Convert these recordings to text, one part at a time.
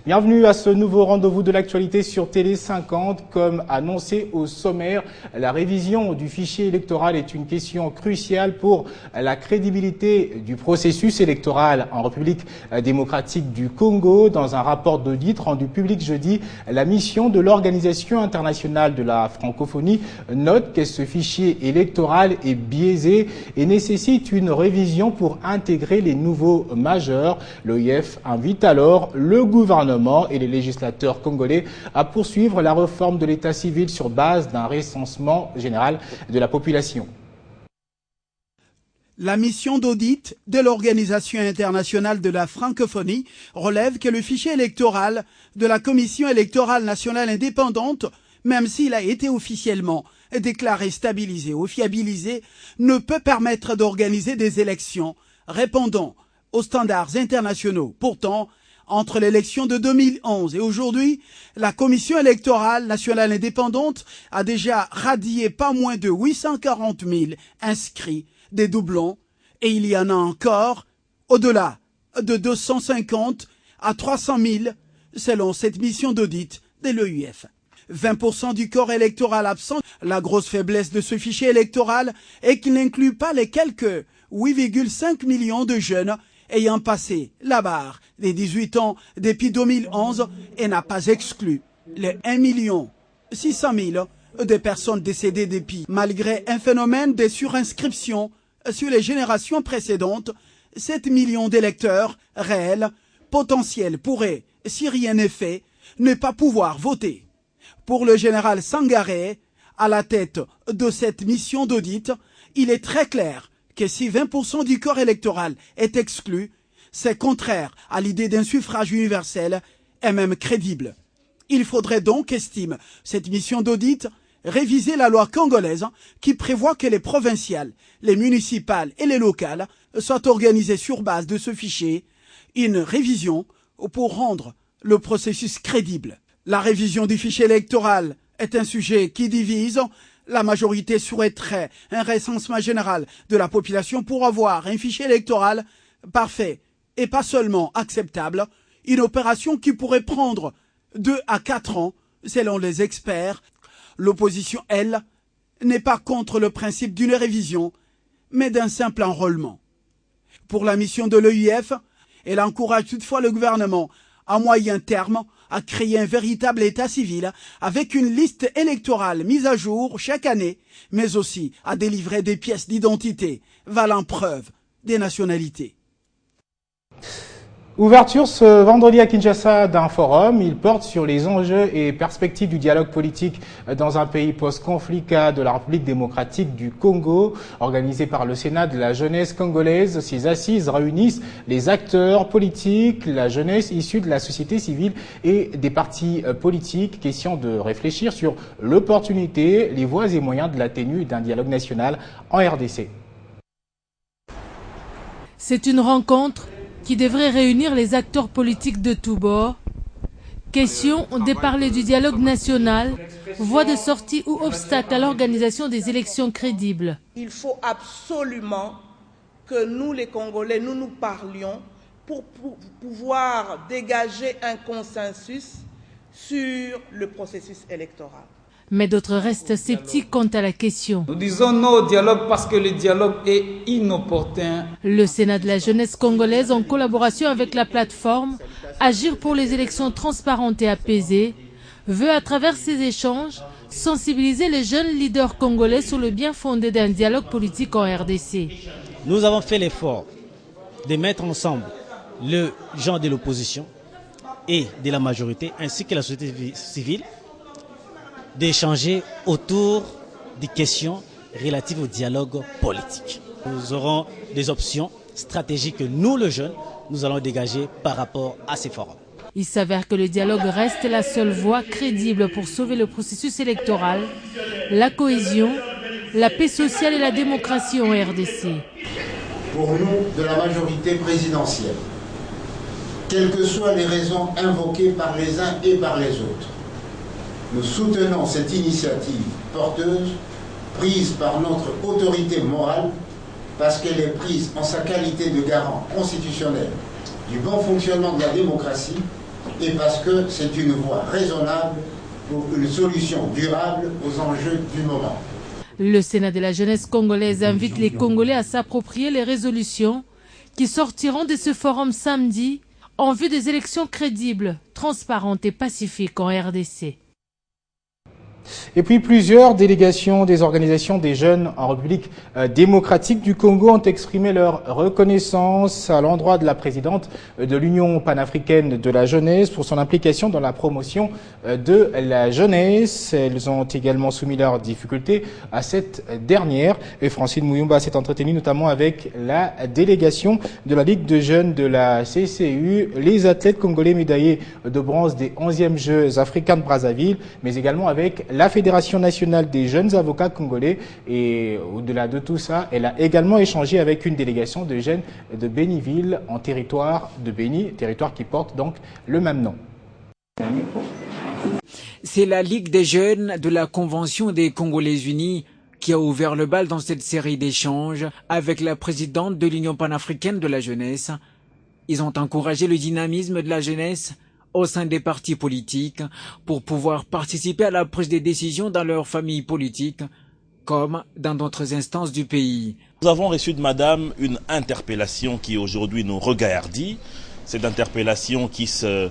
Bienvenue à ce nouveau rendez-vous de l'actualité sur Télé 50. Comme annoncé au sommaire, la révision du fichier électoral est une question cruciale pour la crédibilité du processus électoral en République démocratique du Congo. Dans un rapport d'audit rendu public jeudi, la mission de l'Organisation internationale de la francophonie note que ce fichier électoral est biaisé et nécessite une révision pour intégrer les nouveaux majeurs. L'OIF invite alors le gouvernement et les législateurs congolais à poursuivre la réforme de l'état civil sur base d'un recensement général de la population. La mission d'audit de l'Organisation internationale de la francophonie relève que le fichier électoral de la Commission électorale nationale indépendante, même s'il a été officiellement déclaré stabilisé ou fiabilisé, ne peut permettre d'organiser des élections répondant aux standards internationaux. Pourtant, entre l'élection de 2011 et aujourd'hui, la Commission électorale nationale indépendante a déjà radié pas moins de 840 000 inscrits, des doublons, et il y en a encore au-delà de 250 à 300 000 selon cette mission d'audit de l'OIF. 20% du corps électoral absent. La grosse faiblesse de ce fichier électoral est qu'il n'inclut pas les quelques 8,5 millions de jeunes ayant passé la barre des 18 ans depuis 2011 et n'a pas exclu les 1 600 000 de personnes décédées depuis. Malgré un phénomène de surinscription sur les générations précédentes, 7 millions d'électeurs réels potentiels pourraient, si rien n'est fait, ne pas pouvoir voter. Pour le général Sangaré, à la tête de cette mission d'audit, il est très clair que si 20% du corps électoral est exclu, c'est contraire à l'idée d'un suffrage universel et même crédible. Il faudrait donc, estime cette mission d'audit, réviser la loi congolaise qui prévoit que les provinciales, les municipales et les locales soient organisées sur base de ce fichier, une révision pour rendre le processus crédible. La révision du fichier électoral est un sujet qui divise. La majorité souhaiterait un recensement général de la population pour avoir un fichier électoral parfait et pas seulement acceptable, une opération qui pourrait prendre 2 à 4 ans selon les experts. L'opposition, elle, n'est pas contre le principe d'une révision, mais d'un simple enrôlement. Pour la mission de l'OIF, elle encourage toutefois le gouvernement à moyen terme à créer un véritable état civil avec une liste électorale mise à jour chaque année, mais aussi à délivrer des pièces d'identité valant preuve des nationalités. Ouverture ce vendredi à Kinshasa d'un forum. Il porte sur les enjeux et perspectives du dialogue politique dans un pays post-conflit de la République démocratique du Congo. Organisé par le Sénat de la jeunesse congolaise, ces assises réunissent les acteurs politiques, la jeunesse issue de la société civile et des partis politiques. Question de réfléchir sur l'opportunité, les voies et moyens de la tenue d'un dialogue national en RDC. C'est une rencontre qui devrait réunir les acteurs politiques de tous bords. Question de parler du dialogue national, voie de sortie ou obstacle à l'organisation des élections crédibles. Il faut absolument que nous, les Congolais, nous parlions pour pouvoir dégager un consensus sur le processus électoral. Mais d'autres restent sceptiques quant à la question. Nous disons non au dialogue parce que le dialogue est inopportun. Le Sénat de la jeunesse congolaise, en collaboration avec la plateforme Agir pour les élections transparentes et apaisées, veut à travers ces échanges sensibiliser les jeunes leaders congolais sur le bien fondé d'un dialogue politique en RDC. Nous avons fait l'effort de mettre ensemble les gens de l'opposition et de la majorité ainsi que la société civile, d'échanger autour des questions relatives au dialogue politique. Nous aurons des options stratégiques que nous, les jeunes, nous allons dégager par rapport à ces forums. Il s'avère que le dialogue reste la seule voie crédible pour sauver le processus électoral, la cohésion, la paix sociale et la démocratie en RDC. Pour nous, de la majorité présidentielle, quelles que soient les raisons invoquées par les uns et par les autres, nous soutenons cette initiative porteuse, prise par notre autorité morale, parce qu'elle est prise en sa qualité de garant constitutionnel du bon fonctionnement de la démocratie et parce que c'est une voie raisonnable pour une solution durable aux enjeux du moment. Le Sénat de la jeunesse congolaise invite les Congolais à s'approprier les résolutions qui sortiront de ce forum samedi en vue des élections crédibles, transparentes et pacifiques en RDC. Et puis plusieurs délégations des organisations des jeunes en République démocratique du Congo ont exprimé leur reconnaissance à l'endroit de la présidente de l'Union panafricaine de la jeunesse pour son implication dans la promotion de la jeunesse. Elles ont également soumis leurs difficultés à cette dernière. Et Francine Mouyumba s'est entretenue notamment avec la délégation de la Ligue de jeunes de la CCU, les athlètes congolais médaillés de bronze des 11e Jeux africains de Brazzaville, mais également avec la Fédération nationale des jeunes avocats congolais. Et au-delà de tout ça, elle a également échangé avec une délégation de jeunes de Béniville en territoire de Béni, territoire qui porte donc le même nom. C'est la Ligue des jeunes de la Convention des Congolais unis qui a ouvert le bal dans cette série d'échanges avec la présidente de l'Union panafricaine de la jeunesse. Ils ont encouragé le dynamisme de la jeunesse au sein des partis politiques pour pouvoir participer à la prise des décisions dans leur famille politique comme dans d'autres instances du pays. Nous avons reçu de madame une interpellation qui aujourd'hui nous regardit. Cette interpellation qui se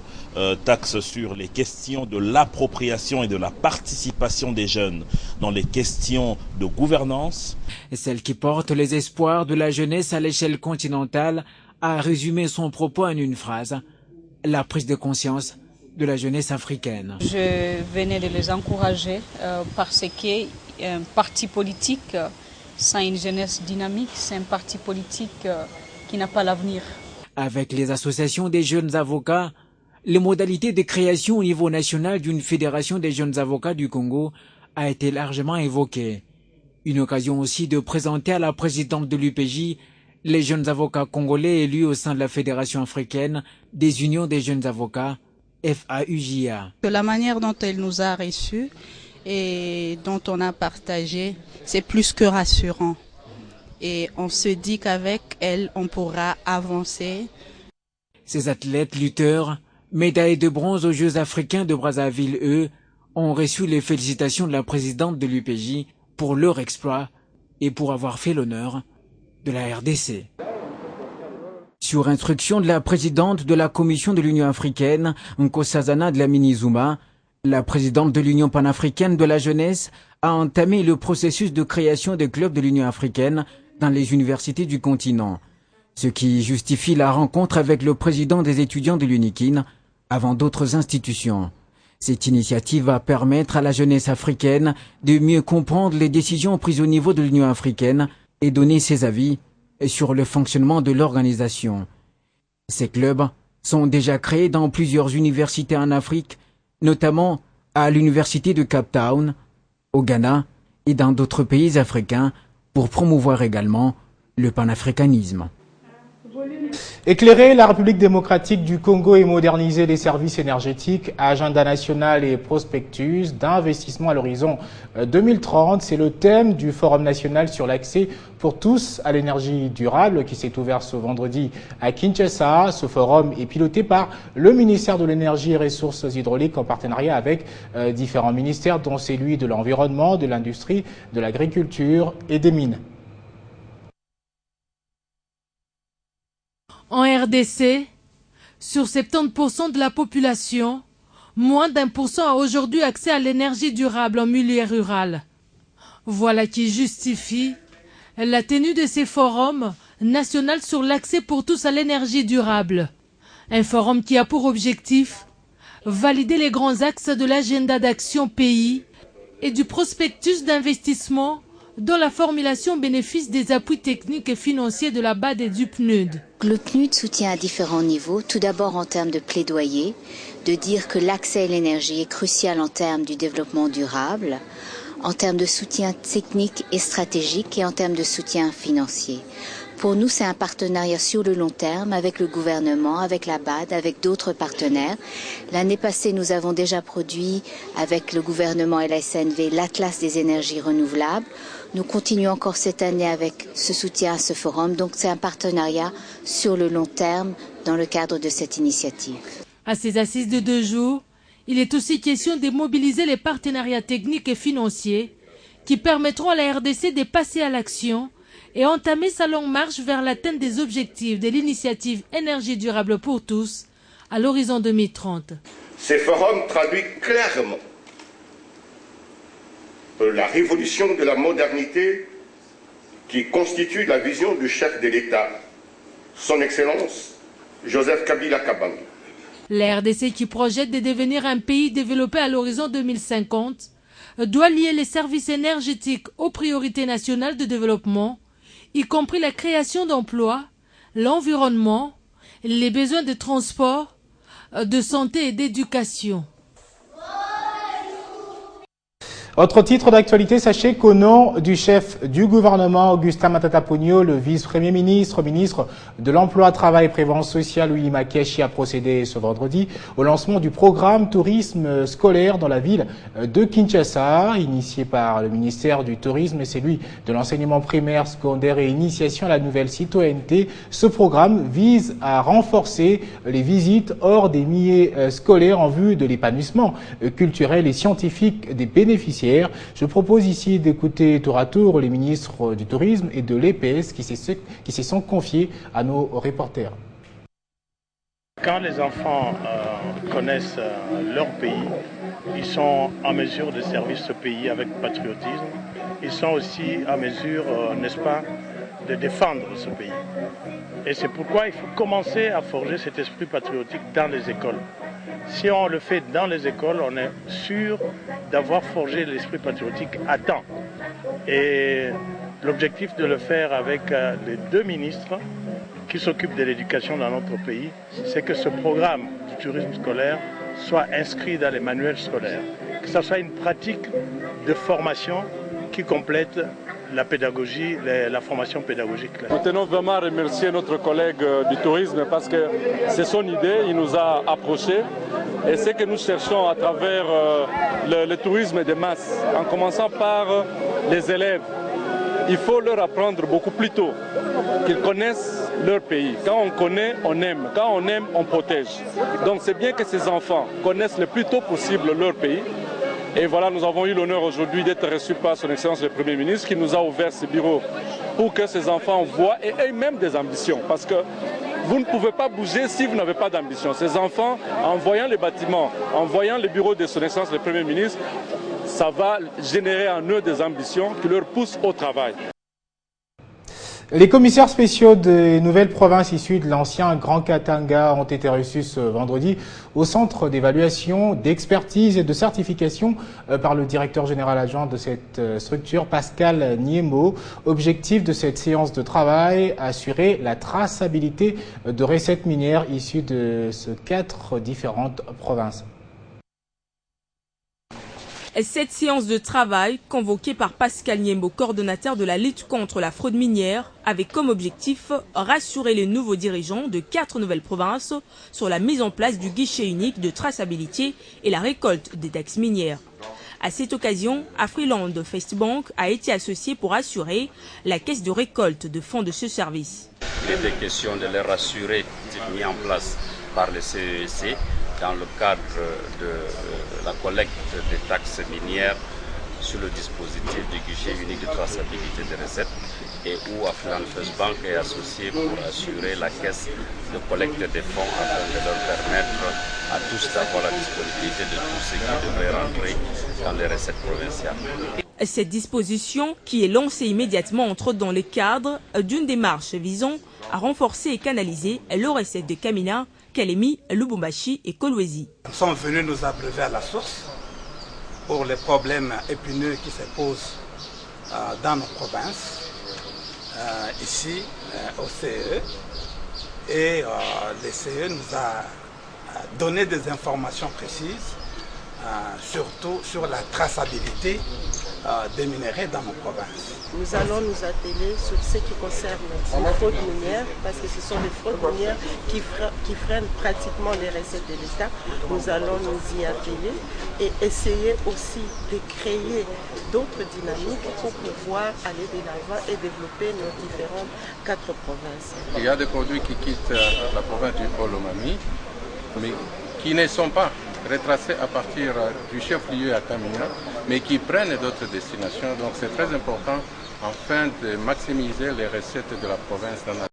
taxe sur les questions de l'appropriation et de la participation des jeunes dans les questions de gouvernance. Et celle qui porte les espoirs de la jeunesse à l'échelle continentale a résumé son propos en une phrase: la prise de conscience de la jeunesse africaine. Je venais de les encourager parce qu'un parti politique sans une jeunesse dynamique, c'est un parti politique qui n'a pas l'avenir. Avec les associations des jeunes avocats, les modalités de création au niveau national d'une fédération des jeunes avocats du Congo a été largement évoquée. Une occasion aussi de présenter à la présidente de l'UPJ les jeunes avocats congolais élus au sein de la Fédération africaine des unions des jeunes avocats, FAUJA. La manière dont elle nous a reçus et dont on a partagé, c'est plus que rassurant. Et on se dit qu'avec elle, on pourra avancer. Ces athlètes lutteurs, médaillés de bronze aux Jeux africains de Brazzaville, eux, ont reçu les félicitations de la présidente de l'UPJ pour leur exploit et pour avoir fait l'honneur de la RDC. Sur instruction de la présidente de la Commission de l'Union africaine, Nkosazana Dlamini-Zuma, la présidente de l'Union panafricaine de la jeunesse a entamé le processus de création des clubs de l'Union africaine dans les universités du continent, ce qui justifie la rencontre avec le président des étudiants de l'UNIKIN avant d'autres institutions. Cette initiative va permettre à la jeunesse africaine de mieux comprendre les décisions prises au niveau de l'Union africaine et donner ses avis sur le fonctionnement de l'organisation. Ces clubs sont déjà créés dans plusieurs universités en Afrique, notamment à l'université de Cape Town, au Ghana et dans d'autres pays africains pour promouvoir également le panafricanisme. Éclairer la République démocratique du Congo et moderniser les services énergétiques, agenda national et prospectus d'investissement à l'horizon 2030, c'est le thème du Forum national sur l'accès pour tous à l'énergie durable qui s'est ouvert ce vendredi à Kinshasa. Ce forum est piloté par le ministère de l'Énergie et Ressources hydrauliques en partenariat avec différents ministères dont celui de l'Environnement, de l'Industrie, de l'Agriculture et des Mines. En RDC, sur 70% de la population, moins d'1% a aujourd'hui accès à l'énergie durable en milieu rural. Voilà qui justifie la tenue de ces forums national sur l'accès pour tous à l'énergie durable. Un forum qui a pour objectif valider les grands axes de l'agenda d'action pays et du prospectus d'investissement dans la formulation bénéfice des appuis techniques et financiers de la BAD et du PNUD. Le PNUD soutient à différents niveaux, tout d'abord en termes de plaidoyer, de dire que l'accès à l'énergie est crucial en termes du développement durable, en termes de soutien technique et stratégique et en termes de soutien financier. Pour nous, c'est un partenariat sur le long terme avec le gouvernement, avec la BAD, avec d'autres partenaires. L'année passée, nous avons déjà produit avec le gouvernement et la SNV l'Atlas des énergies renouvelables. Nous continuons encore cette année avec ce soutien à ce forum. Donc c'est un partenariat sur le long terme dans le cadre de cette initiative. À ces assises de 2 jours, il est aussi question de mobiliser les partenariats techniques et financiers qui permettront à la RDC de passer à l'action et entamer sa longue marche vers l'atteinte des objectifs de l'initiative Énergie durable pour tous à l'horizon 2030. Ce forum traduit clairement la révolution de la modernité qui constitue la vision du chef de l'État, son Excellence Joseph Kabila Kabange. La RDC, qui projette de devenir un pays développé à l'horizon 2050, doit lier les services énergétiques aux priorités nationales de développement, y compris la création d'emplois, l'environnement, les besoins de transport, de santé et d'éducation. Autre titre d'actualité, sachez qu'au nom du chef du gouvernement, Augustin Matata Ponyo, le vice-premier ministre, ministre de l'Emploi, Travail et Prévoyance sociale, Willy Makeshi, a procédé ce vendredi au lancement du programme tourisme scolaire dans la ville de Kinshasa, initié par le ministère du Tourisme et celui de l'enseignement primaire, secondaire et initiation à la nouvelle citoyenneté. Ce programme vise à renforcer les visites hors des milieux scolaires en vue de l'épanouissement culturel et scientifique des bénéficiaires. Je propose ici d'écouter tour à tour les ministres du Tourisme et de l'EPS qui se sont confiés à nos reporters. Quand les enfants connaissent leur pays, ils sont en mesure de servir ce pays avec patriotisme. Ils sont aussi en mesure, n'est-ce pas, de défendre ce pays. Et c'est pourquoi il faut commencer à forger cet esprit patriotique dans les écoles. Si on le fait dans les écoles, on est sûr d'avoir forgé l'esprit patriotique à temps. Et l'objectif de le faire avec les 2 ministres qui s'occupent de l'éducation dans notre pays, c'est que ce programme du tourisme scolaire soit inscrit dans les manuels scolaires, que ce soit une pratique de formation qui complète la pédagogie, la formation pédagogique. Nous tenons vraiment à remercier notre collègue du tourisme parce que c'est son idée, il nous a approchés et c'est que nous cherchons à travers le tourisme de masse, en commençant par les élèves. Il faut leur apprendre beaucoup plus tôt qu'ils connaissent leur pays. Quand on connaît, on aime. Quand on aime, on protège. Donc c'est bien que ces enfants connaissent le plus tôt possible leur pays. Et voilà, nous avons eu l'honneur aujourd'hui d'être reçus par son Excellence le Premier ministre qui nous a ouvert ce bureau pour que ces enfants voient et aient même des ambitions. Parce que vous ne pouvez pas bouger si vous n'avez pas d'ambition. Ces enfants, en voyant les bâtiments, en voyant les bureaux de son Excellence le Premier ministre, ça va générer en eux des ambitions qui leur poussent au travail. Les commissaires spéciaux des nouvelles provinces issues de l'ancien Grand Katanga ont été reçus ce vendredi au centre d'évaluation, d'expertise et de certification par le directeur général adjoint de cette structure, Pascal Niemo. Objectif de cette séance de travail, assurer la traçabilité de recettes minières issues de ces 4 différentes provinces. Cette séance de travail, convoquée par Pascal Niembo, coordonnateur de la lutte contre la fraude minière, avait comme objectif rassurer les nouveaux dirigeants de 4 nouvelles provinces sur la mise en place du guichet unique de traçabilité et la récolte des taxes minières. À cette occasion, Afriland Festbank a été associé pour assurer la caisse de récolte de fonds de ce service. Il était question de les rassurer, mis en place par le CEC dans le cadre de la collecte des taxes minières sur le dispositif du guichet unique de traçabilité des recettes et où Afriland Festbank est associé pour assurer la caisse de collecte des fonds afin de leur permettre à tous d'avoir la disponibilité de tout ce qui devrait rentrer dans les recettes provinciales. Cette disposition, qui est lancée immédiatement, entre dans le cadre d'une démarche visant à renforcer et canaliser les recettes de Kamina, Kalemi, Lubumbashi et Kolwezi. Nous sommes venus nous abreuver à la source pour les problèmes épineux qui se posent dans nos provinces, ici au CE. Et le CE nous a donné des informations précises, surtout sur la traçabilité des minerais dans nos provinces. Nous allons nous atteler sur ce qui concerne les fraudes minières, parce que ce sont les fraudes minières qui freinent pratiquement les recettes de l'État. Nous allons nous y atteler et essayer aussi de créer d'autres dynamiques pour pouvoir aller de l'avant et développer nos différentes 4 provinces. Il y a des produits qui quittent la province du Olomami, mais qui ne sont pas retracés à partir du chef-lieu à Kamina, mais qui prennent d'autres destinations. Donc c'est très important afin de maximiser les recettes de la province dans la